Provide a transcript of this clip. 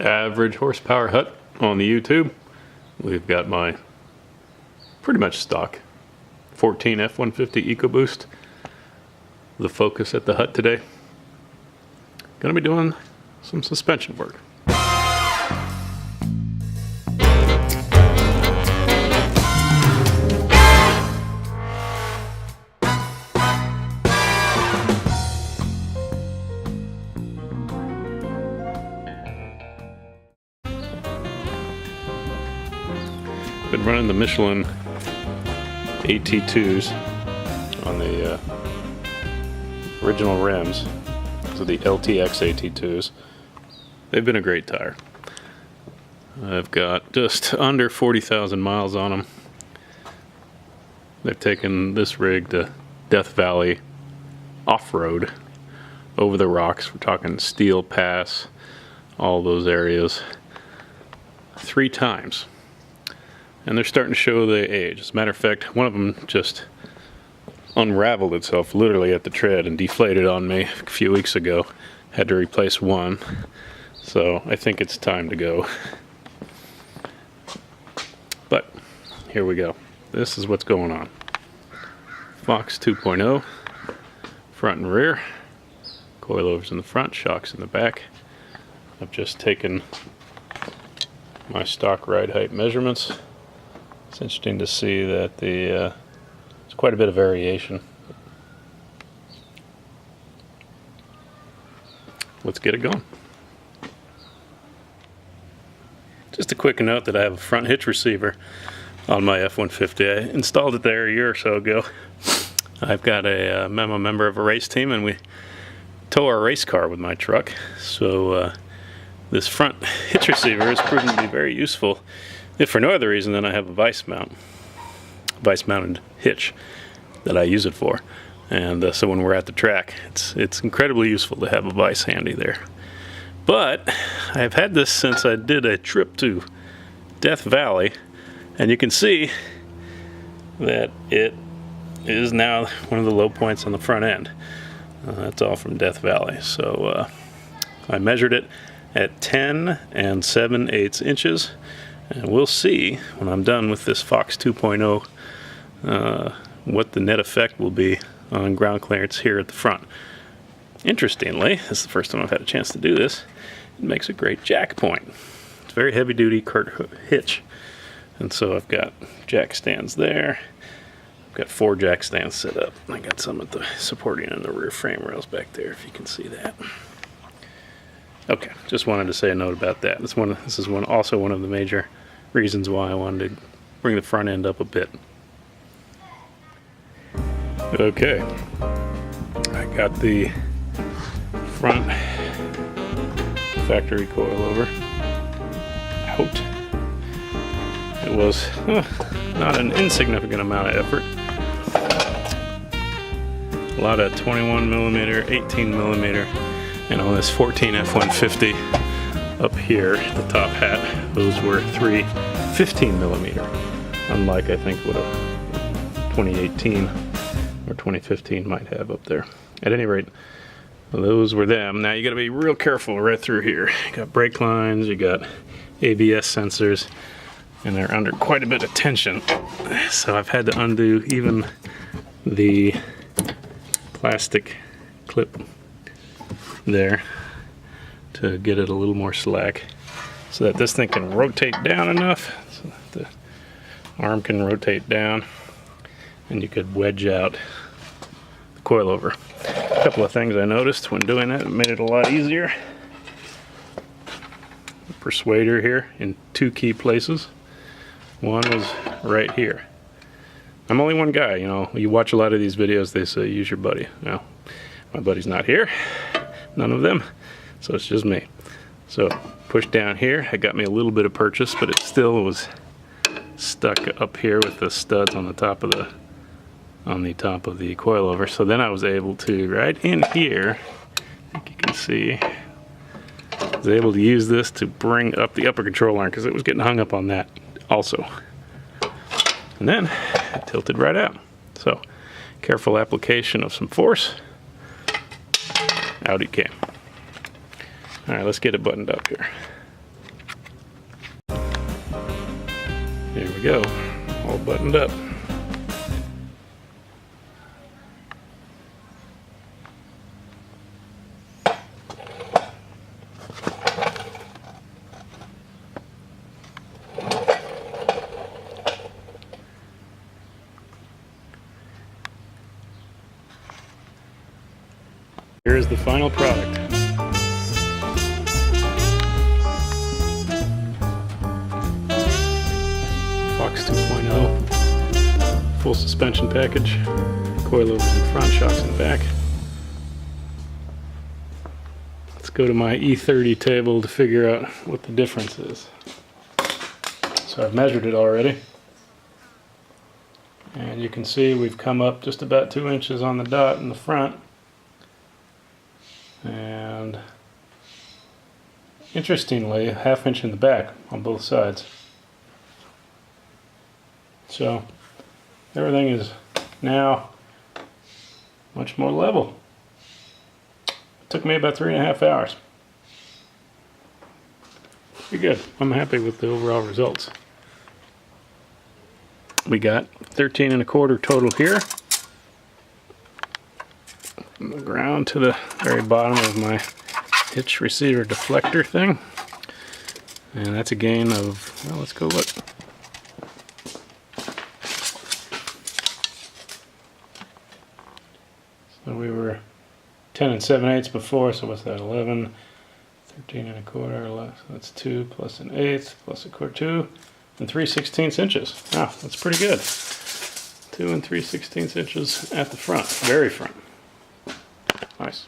average horsepower hut on the YouTube. We've got my pretty much stock 14 F150 EcoBoost. The focus at the hut today. Gonna be doing some suspension work. Been running the Michelin AT2s on the original rims, so the LTX AT2s. They've been a great tire. I've got just under 40,000 miles on them. They've taken this rig to Death Valley off-road over the rocks. We're talking Steel Pass, all those areas, 3 times. And they're starting to show the age. As a matter of fact, one of them just unraveled itself literally at the tread and deflated on me a few weeks ago. Had to replace one. So I think it's time to go. But here we go. This is what's going on. Fox 2.0, front and rear. Coilovers in the front, shocks in the back. I've just taken my stock ride height measurements. It's interesting to see that there's quite a bit of variation. Let's get it going. Just a quick note that I have a front hitch receiver on my F150. I installed it there a year or so ago. I've got a member of a race team, and we tow our race car with my truck. So this front hitch receiver has proven to be very useful, if for no other reason than I have a vice mounted hitch that I use it for. And so when we're at the track, it's incredibly useful to have a vice handy there. But I've had this since I did a trip to Death Valley, and you can see that it is now one of the low points on the front end. That's all from Death Valley. So I measured it at 10 and 7/8 inches. And we'll see when I'm done with this Fox 2.0 what the net effect will be on ground clearance here at the front. Interestingly, this is the first time I've had a chance to do this, it makes a great jack point. It's a very heavy duty Curt hitch. And so I've got jack stands there. I've got 4 jack stands set up. I got some at the supporting and the rear frame rails back there, if you can see that. Okay, just wanted to say a note about that. This is also one of the major reasons why I wanted to bring the front end up a bit. Okay, I got the front factory coilover out. It was not an insignificant amount of effort. A lot of 21mm, 18mm. And on this 14 F150 up here, the top hat, those were 3 15mm. Unlike, I think, what a 2018 or 2015 might have up there. At any rate, those were them. Now you got to be real careful right through here. You got brake lines, you got ABS sensors, and they're under quite a bit of tension. So I've had to undo even the plastic clip there to get it a little more slack so that this thing can rotate down enough so that the arm can rotate down and you could wedge out the coilover. A couple of things I noticed when doing that made it a lot easier. The persuader here in 2 key places. One was right here. I'm only one guy, you know. You watch a lot of these videos, they say use your buddy. Now, my buddy's not here. None of them, so it's just me. So push down here, it got me a little bit of purchase, but it still was stuck up here with the studs on the top of the coilover. So then I was able to, right in here, I think you can see, I was able to use this to bring up the upper control arm because it was getting hung up on that also. And then it tilted right out. So careful application of some force. Out it came. All right, let's get it buttoned up here. There we go, all buttoned up. Here's the final product. Fox 2.0, full suspension package, coilovers in front, shocks in the back. Let's go to my E30 table to figure out what the difference is. So I've measured it already. And you can see we've come up just about 2 inches on the dot in the front. And interestingly, a ½ inch in the back on both sides. So everything is now much more level. It took me about 3.5 hours. Pretty good. I'm happy with the overall results. We got 13¼ total here. From the ground to the very bottom of my hitch receiver deflector thing. And that's a gain of, well, let's go look. So we were 10 7/8 before, so what's that, 11, 13¼ less, that's 2 plus 1/8 plus 1/4, 2 and 3/16 inches. Wow, that's pretty good. 2 and 3/16 inches at the front, very front. Nice.